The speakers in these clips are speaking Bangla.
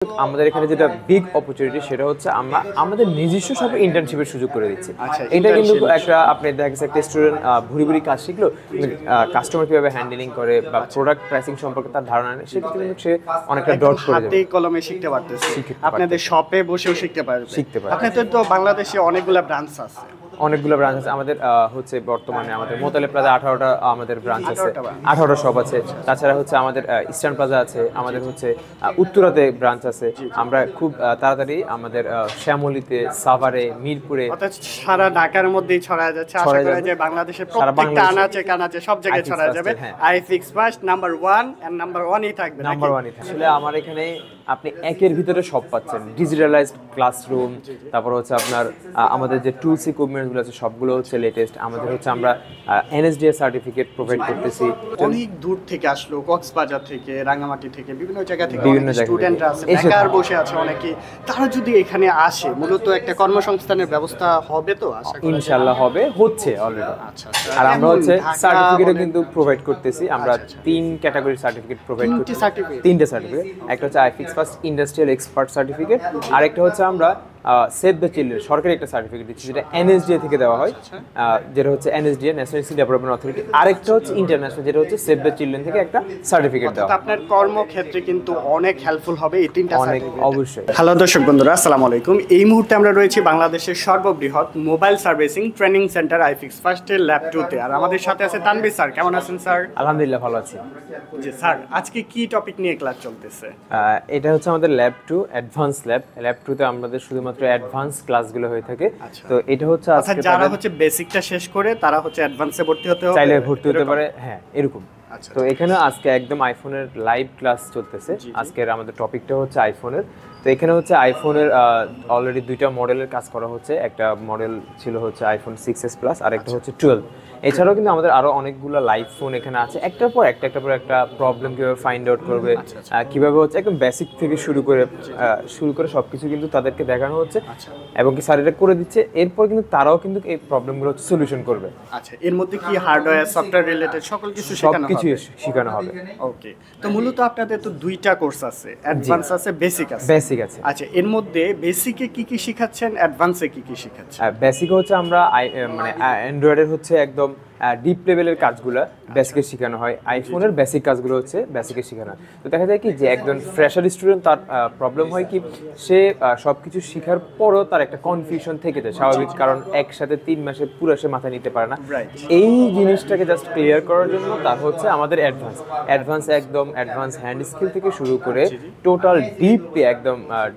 আমাদের এখানে যেটা বিগ অপরচুনিটি সেটা হচ্ছে আমরা আমাদের নিজস্ব সব ইন্টার্নশিপের সুযোগ করে দিচ্ছি। এটা কিন্তু একটা আপনি দেখা গেছে একটা স্টুডেন্ট ভুরি ভুরি কাজ শিখলো, কাস্টমার কিভাবে হ্যান্ডেলিং করে বা প্রোডাক্ট প্রাইসিং সম্পর্কে তার ধারণা নেই, সেটা কিন্তু সে অনেকটা ডট করে যাবে, হাতে কলমে শিখতে পারতেছে, আপনাদের শপে বসেও শিখতে পারবে। আপনাদের তো বাংলাদেশে অনেকগুলো ব্রাঞ্চ আছে। অনেকগুলো ব্রাঞ্চ আছে আমাদের, হচ্ছে বর্তমানে আমাদের মোতালে প্লাজা 18টা আমাদের ব্রাঞ্চ আছে, 18টা শপ আছে। তাছাড়া হচ্ছে আমাদের ইস্টার্ন প্লাজা আছে, আমাদের হচ্ছে উত্তরাতে ব্রাঞ্চ আছে। আমরা খুব তাড়াতাড়ি আমাদের শ্যামলীতে, সাভারে, মিরপুরে, অর্থাৎ সারা ঢাকার মধ্যেই ছড়ায় যাচ্ছে। আশা করা যায় বাংলাদেশের প্রত্যেকটা আনাচে কানাচে সব জায়গায় ছড়ায় যাবে। IFix first number 1 and number 1ই থাকবে, নাম্বার 1ই থাকবে। আসলে আমার এখানে আপনি একের ভিতরে সব পাচ্ছেন, ডিজিটালাইজড ক্লাসরুম, তারপর হচ্ছে আপনার আমাদের যে টুলস ইকুইপমেন্টসগুলো আছে সবগুলো হচ্ছে লেটেস্ট। আমাদের হচ্ছে আমরা এনএসডিএ সার্টিফিকেট প্রোভাইড করতেছি। অনেক দূর থেকে আসলো, কক্সবাজার থেকে, রাঙ্গামাটি থেকে, বিভিন্ন জায়গা থেকে স্টুডেন্টরা আছে, বেকার বসে আছে অনেকে। তারা যদি এখানে আসে, মূলত একটা কর্মসংস্থানের ব্যবস্থা হবে তো আশা করি? ইনশাআল্লাহ হবে, হচ্ছে অলরেডি। আচ্ছা, আর আমরা হচ্ছে সার্টিফিকেটও কিন্তু প্রোভাইড করতেছি। আমরা 3 ক্যাটাগরির সার্টিফিকেট প্রোভাইড করতেছি। 3টে সার্টিফিকেট, একটা হচ্ছে iFix first industrial expert certificate, আর একটা হচ্ছে আমরা সেভ দ্য চিলড্রেন সরকারি একটা সার্টিফিকেট দিচ্ছি, যেটা এনএসডিএ থেকে দেওয়া হয়, যেটা হচ্ছে NSDA national skill development authority. আরেকটা হচ্ছে ইন্টারন্যাশনাল, যেটা হচ্ছে সেভ দ্য চিলড্রেন থেকে একটা সার্টিফিকেট দেওয়া। আপনার কর্মক্ষেত্রে কিন্তু অনেক হেল্পফুল হবে এই 3টা সার্টিফিকেট। অবশ্যই। হ্যালো দর্শক বন্ধুরা, আসসালামু আলাইকুম। এই মুহূর্তে আমরা রয়েছি বাংলাদেশের সর্ববৃহৎ মোবাইল সার্ভিসিং ট্রেনিং সেন্টার আইফিক্স ফার্স্টের ল্যাব 2-তে। আর আমাদের সাথে আছে তানভীর স্যার। কেমন আছেন স্যার? আলহামদুলিল্লাহ, ভালো আছি। জি স্যার, আজকে কি টপিক নিয়ে ক্লাস চলতেছে? এটা হচ্ছে আমাদের ল্যাব 2 অ্যাডভান্স ল্যাব। ল্যাব 2-তে আমাদের শুধুমাত্র অ্যাডভান্স ক্লাসগুলো হয়ে থাকে। তো এটা হচ্ছে আজকে যারা হচ্ছে বেসিকটা শেষ করে তারা হচ্ছে অ্যাডভান্সে ভর্তি হতে হবে, চাইলে ভর্তি হতে পারে, হ্যাঁ এরকম। তো এখানে আজকে একদম আইফোনের লাইভ ক্লাস চলতেছে। আজকের আমাদের টপিকটা হচ্ছে আইফোনের। তো এখানে হচ্ছে আইফোনের অলরেডি 2টা মডেলের কাজ করা হচ্ছে। একটা মডেল ছিল হচ্ছে আইফোন 6s প্লাস, আর একটা হচ্ছে 12। এছাড়াও কিন্তু আমাদের আরো অনেকগুলো লাইভ ফোন এখানে আছে। একটার পর একটা প্রবলেম কিভাবে ফাইন্ড আউট করবে, কিভাবে হচ্ছে একদম বেসিক থেকে শুরু করে সবকিছু কিন্তু তাদেরকে দেখানো হচ্ছে, এবং কি স্যার এটা করে দিচ্ছে। এরপর কিন্তু তারাও কিন্তু এই প্রবলেমগুলো সলিউশন করবে। আচ্ছা, এর মধ্যে কি হার্ডওয়্যার, সফটওয়্যার রিলেটেড সকল কিছু শেখানো হবে। ওকে, তো মূলত আপনাদের তো 2টা কোর্স আছে, অ্যাডভান্স আছে, বেসিক আছে। আচ্ছা, এর মধ্যে বেসিকে কি কি শিখাচ্ছেন, অ্যাডভান্সে কি কি শিখাচ্ছেন? বেসিক হচ্ছে আমরা মানে অ্যান্ড্রয়েডের হচ্ছে একদম ডিপ লেভেলের কাজগুলো বেসিকে শেখানো হয়। আইফোনের বেসিক কাজগুলো হচ্ছে বেসিকে শেখানো হয়। তো দেখা যায় কি যে একজন ফ্রেশার স্টুডেন্ট, তার প্রবলেম হয় কি সে সবকিছু শেখার পরও তার একটা কনফিউশন থেকে যায়, স্বাভাবিক, কারণ একসাথে 3 মাসে পুরো সে মাথায় নিতে পারে না। এই জিনিসটাকে জাস্ট ক্লিয়ার করার জন্য তার হচ্ছে আমাদের অ্যাডভান্স একদম অ্যাডভান্স হ্যান্ড স্কিল থেকে শুরু করে টোটাল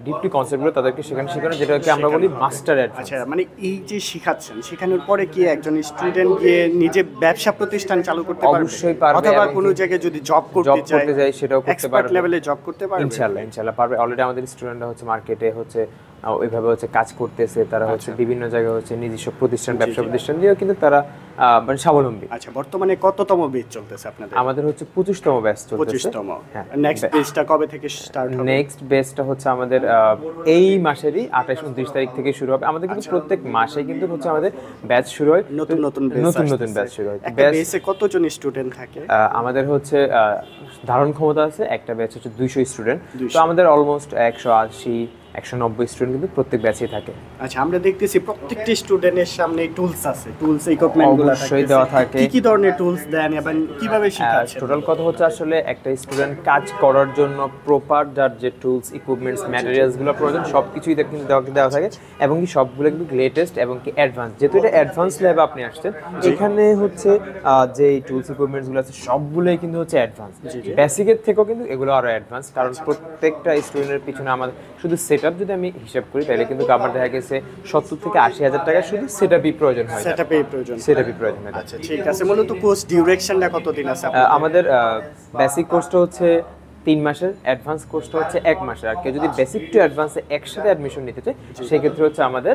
ডিপলি কনসেপ্টগুলো তাদেরকে শেখানো, যেটাকে আমরা বলি মাস্টার অ্যাডভান্স। আচ্ছা, মানে এই যে শিখাচ্ছেন, শেখানোর পরে কি একজন স্টুডেন্ট গিয়ে যে ব্যবসা প্রতিষ্ঠান চালু করতে পারবে? অবশ্যই পারবে, অথবা কোনো জায়গায় যদি জব করতে চায় সেটাও করতে পারবে, এক্সপার্ট লেভেলে জব করতে পারবে। ইনশাআল্লাহ পারবে। অলরেডি আমাদের স্টুডেন্টরা হচ্ছে মার্কেটে হচ্ছে ওইভাবে হচ্ছে কাজ করতেছে। তারা হচ্ছে বিভিন্ন জায়গায় হচ্ছে নিজস্ব প্রতিষ্ঠান, ব্যবসা প্রতিষ্ঠান দিয়েও কিন্তু তারা মানে স্বাবলম্বী। আচ্ছা, বর্তমানে কততম ব্যাচ চলতেছে আপনাদের? আমাদের হচ্ছে 25তম ব্যাচ চলতেছে। 25তম। হ্যাঁ, নেক্সট ব্যাচটা কবে থেকে স্টার্ট হবে? নেক্সট ব্যাচটা হচ্ছে আমাদের এই মাসেরই 28-29 তারিখ থেকে শুরু হবে। আমাদের কিন্তু প্রত্যেক মাসে কিন্তু হচ্ছে আমাদের ব্যাচ শুরু হয়, নতুন ব্যাচ শুরু হয়। একটা ব্যাচে কতজন স্টুডেন্ট থাকে? আমাদের হচ্ছে ধারণ ক্ষমতা আছে, একটা ব্যাচ হচ্ছে 200 স্টুডেন্ট। তো আমাদের অলমোস্ট 180-190 স্টুডেন্ট কিন্তু প্রত্যেক ব্যাচে থাকে। আচ্ছা, আমরা দেখতেছি প্রত্যেকটি স্টুডেন্টের সামনে টুলস আছে, টুলস ইকুইপমেন্টগুলো অবশ্যই দেওয়া থাকে। কি ধরনের টুলস দেন এবং কিভাবে শেখাচ্ছেন? টোটাল কথা হচ্ছে আসলে একটা স্টুডেন্ট কাজ করার জন্য প্রপার যার যে টুলস ইকুইপমেন্টস ম্যাটেরিয়ালসগুলো প্রয়োজন সবকিছুই কিন্তু দেওয়া থাকে, এবং কি সবগুলো কিন্তু লেটেস্ট এবং কি অ্যাডভান্স। যেহেতু এটা অ্যাডভান্স ল্যাবে আপনি আসছেন, এখানে হচ্ছে যে টুলস ইকুইপমেন্টসগুলো আছে সবগুলোই কিন্তু হচ্ছে অ্যাডভান্স। বেসিকের থেকেও কিন্তু এগুলো আরো অ্যাডভান্স, কারণ প্রত্যেকটা স্টুডেন্টের পিছনে আমাদের শুধু সেটআপ যদি আমি হিসাব করি তাহলে কিন্তু আমার দেখা গেছে 70 থেকে 80 হাজার টাকা শুধু সেটআপই প্রয়োজন হয়। সেটআপই প্রয়োজন। আচ্ছা, ঠিক আছে। মূলত কোর্স ডিউরেশনটা কতদিন আছে? আমাদের বেসিক কোর্সটা হচ্ছে 3 মাসের, অ্যাডভান্স কোর্সটা হচ্ছে 1 মাসের। আর কেউ যদি বেসিক টু অ্যাডভান্সে একসাথে অ্যাডমিশন নিতে চায় সেক্ষেত্রে হচ্ছে আমাদের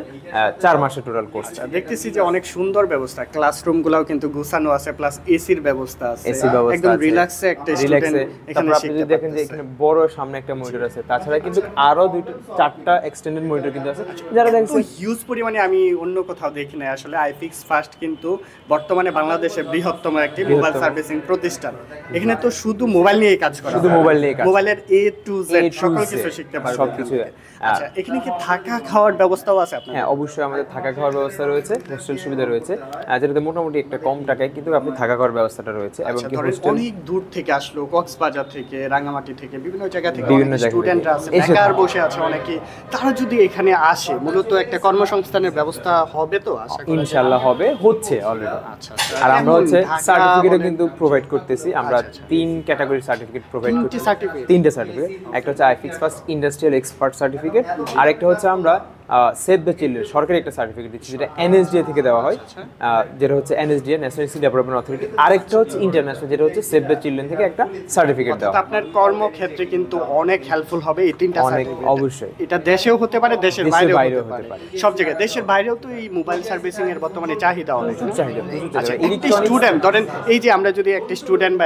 4 মাসের টোটাল কোর্স। দেখতেছি যে অনেক সুন্দর ব্যবস্থা, ক্লাসরুমগুলোও কিন্তু গুছানো আছে, প্লাস এসির ব্যবস্থা আছে, একদম রিল্যাক্সে একটা স্টুডেন্ট এখানে শিখতে পারে। দেখেন যে এখানে বড় সামনে একটা মনিটর আছে, তাছাড়া কিন্তু আরো 4টা এক্সটেন্ডেড মনিটর কিন্তু আছে, যারা দেখছেন হিউজ পরিমাণে আমি অন্য কোথাও দেখি না। আসলে আইফিক্স ফার্স্ট কিন্তু বর্তমানে বাংলাদেশের বৃহত্তম একটি মোবাইল সার্ভিসিং প্রতিষ্ঠান। এখানে তো শুধু মোবাইল নিয়ে কাজ করা, শুধু মোবাইল মোবাইল নিয়ে কাজ, মোবাইলের A to Z সকল কিছু শিখতে পারবেন সবকিছু। আচ্ছা, এখানে কি থাকা খাওয়ার ব্যবস্থাও আছে আপনাদের? হ্যাঁ, অবশ্যই আমাদের থাকা খাওয়ার ব্যবস্থা রয়েছে, হোস্টেল সুবিধা রয়েছে, যেটাতে মোটামুটি একটা কম টাকায় কিন্তু আপনি থাকা খাওয়ার ব্যবস্থাটা রয়েছে। এবং আচ্ছা, কি ধরেন হোস্টেল অনেক দূর থেকে আসলো, কক্সবাজার থেকে, রাঙামাটি থেকে, বিভিন্ন জায়গা থেকে বিভিন্ন জায়গা থেকে স্টুডেন্টরা আছে, এসে বেকার বসে আছে অনেকে, তারা যদি এখানে আসে মূলত একটা কর্মসংস্থানের ব্যবস্থা হবে তো আশা করি? ইনশাআল্লাহ হবে, হচ্ছে অলরেডি। আচ্ছা, আর আমরা হচ্ছে ঢাকা সার্টিফিকেটও বলেন- কিন্তু প্রোভাইড করতেছি। আমরা আচ্ছা, 3 ক্যাটাগরি সার্টিফিকেট প্রোভাইড তিনটি করতেছি। certificate? 3টে সার্টিফিকেট। একটা হচ্ছে iFix first industrial expert certificate, আরেকটা হচ্ছে আমরা সেভ দ্য চিলড্রেন সরকারি একটা সার্টিফিকেট দিচ্ছি, যেটা এনএসডিএ থেকে দেওয়া হয়, যেটা হচ্ছে NSDA national skill development authority. আরেকটা হচ্ছে ইন্টারন্যাশনাল, যেটা হচ্ছে সেভ দ্য চিলড্রেন থেকে একটা সার্টিফিকেট দেওয়া অর্থাৎ হয়। আপনার কর্মক্ষেত্রে কিন্তু অনেক হেল্পফুল হবে এই তিনটা অনেক, certificate। অবশ্যই। এটা দেশেও হতে পারে, দেশের দেশের বাইরেও বাইরেও হতে হতে পারে, পারে। সব জায়গায়। দেশের বাইরেও তো এই মোবাইল সার্ভিসিং এর বর্তমানে চাহিদা অনেক। চাহিদা, প্রচুর আচ্ছা, চাহিদা। একটি স্টুডেন্ট ধরেন, এই যে আমরা যদি একটা স্টুডেন্ট বা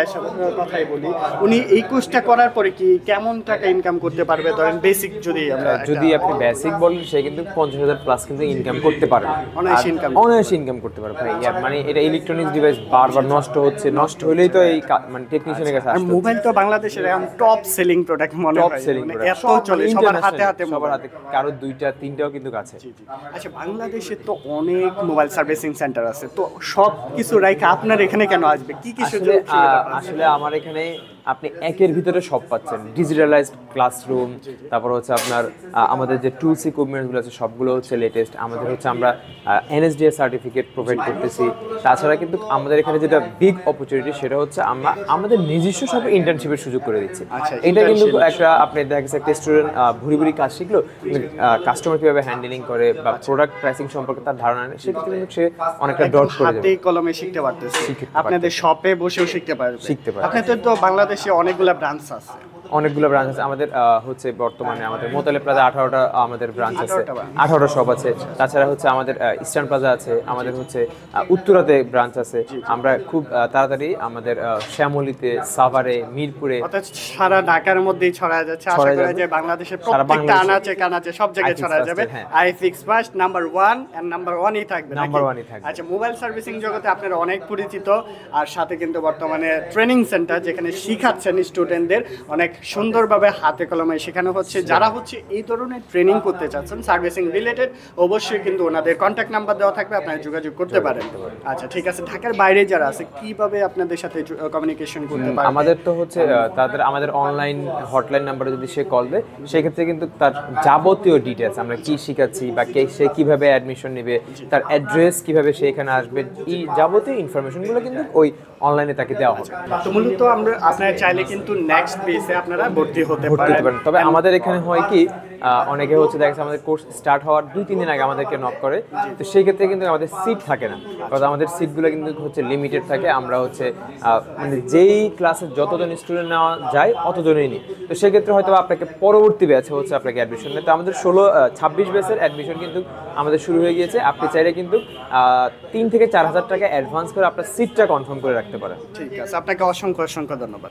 কথাই বলি, উনি এই কোর্সটা করার পরে কি কেমন টাকা ইনকাম করতে পারবে? ধরেন বেসিক যদি আমরা যদি আপনি বেসিক বলেন, সে কিন্তু 50,000 প্লাস কিন্তু ইনকাম করতে পারবে, অনায়াসে income অনায়াসে ইনকাম করতে পারবে ভাই। মানে এটা ইলেকট্রনিক্স ডিভাইস বারবার নষ্ট হচ্ছে, নষ্ট হলেই তো এই মানে টেকনিশিয়ানের কাছে আর আসতে মোবাইল তো বাংলাদেশের এখন টপ সেলিং প্রোডাক্ট মনে টপ হয়, সেলিং মানে প্রোডাক্ট, এত চলে সবার হাতে হাতে সবার মোবাইল। হাতে, কারো 2টা 3টাও কিন্তু আছে। জি, জি। আচ্ছা, বাংলাদেশে তো অনেক মোবাইল সার্ভিসিং সেন্টার আছে, তো সব কিছু রাইখা আপনার এখানে কেন আসবে? কি কি আসলে সুযোগ সুবিধা পাচ্ছেন? আসলে আমার এখানে আপনি একের ভিতরে সব পাচ্ছেন, ডিজিটালাইজড ক্লাসরুম, তারপর হচ্ছে আপনার আমাদের যে টুলস ইকুইপমেন্টসগুলো আছে সবগুলো হচ্ছে লেটেস্ট। আমাদের হচ্ছে আমরা এনএসডিএ সার্টিফিকেট প্রোভাইড করতেছি। তাছাড়া কিন্তু আমাদের এখানে যেটা বিগ অপরচুনিটি, সেটা হচ্ছে আমরা আমাদের নিজস্ব সব ইন্টার্নশিপের সুযোগ করে দিচ্ছি। আচ্ছা, এটা কিন্তু internship। একটা আপনি দেখা গেছে একটা স্টুডেন্ট ভুরি ভুরি কাজ শিখলো, কাস্টমার কিভাবে হ্যান্ডেলিং করে বা প্রোডাক্ট প্রাইসিং সম্পর্কে তার ধারণা নেই, সেক্ষেত্রে কিন্তু সে অনেকটা ডট করে যাবে। হাতে কলমে শিখতে পারতেছে, শিখতে আপনাদের শপে বসেও শিখতে পারবে। শিখতে পারবে। আপনাদের তো বাংলাদেশে অনেকগুলা ব্রাঞ্চ আছে। অনেকগুলো ব্রাঞ্চ আছে আমাদের। হচ্ছে বর্তমানে আমাদের মোতালে প্লাজা 18টা আমাদের ব্রাঞ্চ আছে, 18টা branch। 18টা শপ আছে। তাছাড়া হচ্ছে আমাদের ইস্টার্ন প্লাজা আছে, আমাদের হচ্ছে উত্তরাতে ব্রাঞ্চ আছে। আমরা খুব তাড়াতাড়ি আমাদের শ্যামলীতে, সাভারে, মিরপুরে, অর্থাৎ সারা ঢাকার মধ্যেই ছড়ায় যাচ্ছে। আশা ছড়ায় করা যাবে। যায় বাংলাদেশের সারা প্রত্যেকটা বাংলাদেশে। আনাচে কানাচে সব জায়গায় iFix ছড়ায় First যাবে। এ, হ্যাঁ। IFix first number 1 and number 1ই থাকবে, নাকি? নাম্বার 1ই থাকবে। আচ্ছা, মোবাইল সার্ভিসিং জগতে আপনারা অনেক পরিচিত, আর সাথে কিন্তু বর্তমানে ট্রেনিং সেন্টার যেখানে শিখাচ্ছেন স্টুডেন্টদের অনেক সুন্দরভাবে হাতে কলমে শেখানো হচ্ছে। যারা হচ্ছে এই ধরনের ট্রেনিং করতে চাচ্ছেন সার্ভিসিং রিলেটেড, অবশ্যই কিন্তু ওনাদের কন্ট্যাক্ট নাম্বার দেওয়া থাকবে, আপনারা যোগাযোগ করতে পারেন। আচ্ছা, ঠিক আছে। ঢাকার বাইরে যারা আছে কিভাবে আপনাদের সাথে কমিউনিকেশন করতে পারবে? আমাদের তো হচ্ছে আমাদের অনলাইন হটলাইন নাম্বারে যদি সে কল দেয়, সেক্ষেত্রে কিন্তু তার যাবতীয় ডিটেলস, আমরা কি শিখাচ্ছি বা সে কিভাবে অ্যাডমিশন নেবে, তার অ্যাড্রেস কিভাবে সে এখানে আসবে, এই যাবতীয় ইনফরমেশনগুলো কিন্তু ওই অনলাইনে তাকে দেওয়া হবে। তো মূলত আমরা আপনারা চাইলে কিন্তু নেক্সট বেসে আপনারা ভর্তি হতে ভর্তি পারেন। হতে পারেন। তবে আমাদের এখানে হয় কি, অনেকে হচ্ছে দেখা যাচ্ছে আমাদের কোর্স স্টার্ট হওয়ার 2-3 দিন আগে আমাদেরকে নক করে, তো সেই ক্ষেত্রে কিন্তু আমাদের সিট থাকে না, কারণ আমাদের সিটগুলো কিন্তু হচ্ছে লিমিটেড থাকে। আমরা হচ্ছে মানে যেই ক্লাসে যতজন স্টুডেন্ট নেওয়া যায় অতজনই নিই, তো সেক্ষেত্রে হয়তো আপনাকে পরবর্তী ব্যাচে হচ্ছে আপনাকে অ্যাডমিশন নেয়। তো আমাদের 26 ব্যাচের অ্যাডমিশন কিন্তু আমাদের শুরু হয়ে গিয়েছে। আপনি চাইলে কিন্তু 3 থেকে 4 হাজার টাকা অ্যাডভান্স করে আপনার সিটটা কনফার্ম করে রাখতে পারেন। ঠিক আছে, আপনাকে অসংখ্য অসংখ্য ধন্যবাদ।